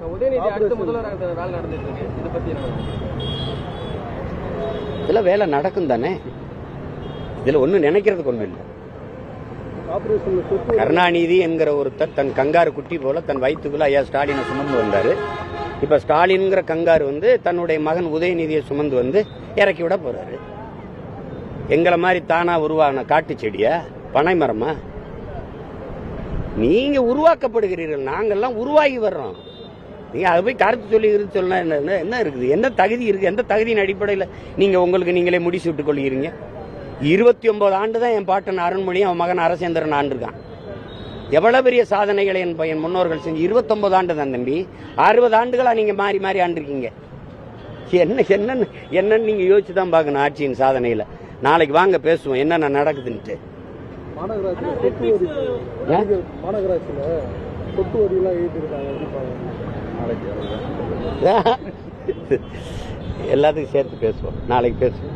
உதயநிதி அடுத்த முதல்வர் வேலை நடந்துட்டு இருக்கு, இதை பத்தி இதுல வேலை நடக்கும் தானே, இதுல ஒண்ணு நினைக்கிறதுக்கு ஒண்ணு இல்லை. கருணாநிதி என்கிற ஒருத்தர் தன் கங்காரு குட்டி போல தன் வயிற்றுக்குள்ள ஐயா ஸ்டாலினை சுமந்து வந்தாரு. இப்ப ஸ்டாலின்ங்கிற கங்காரு வந்து தன்னுடைய மகன் உதயநிதியை சுமந்து வந்து இறக்கி விட போறாரு. எங்களை மாதிரி தானா உருவான காட்டு செடியா, பனை மரமா? நீங்க உருவாக்கப்படுகிறீர்கள், நாங்கெல்லாம் உருவாகி வர்றோம். நீங்க அதை போய் கருத்து சொல்ல என்ன இருக்குது? என்ன தகுதி இருக்கு? எந்த தகுதியின் அடிப்படையில் நீங்க உங்களுக்கு நீங்களே முடிச்சு விட்டுக் கொள்கிறீங்க? 29 ஆண்டு தான் என் பாட்டன் அருண்மொழியும் அவன் மகன் அரசேந்திரன் ஆண்டிருக்கான். எவ்வளவு பெரிய சாதனைகளை என் முன்னோர்கள் செஞ்சு 29 ஆண்டு தான் தம்பி. 60 ஆண்டுகளா நீங்க மாறி மாறி ஆண்டிருக்கீங்க. என்னன்னு நீங்க யோசிச்சு தான் பார்க்கணும் ஆட்சியின் சாதனையில. நாளைக்கு வாங்க பேசுவோம் என்னென்ன நடக்குதுன்ட்டு. எல்லாத்துக்கும் சேர்த்து பேசுவோம், நாளைக்கு பேசுவோம்.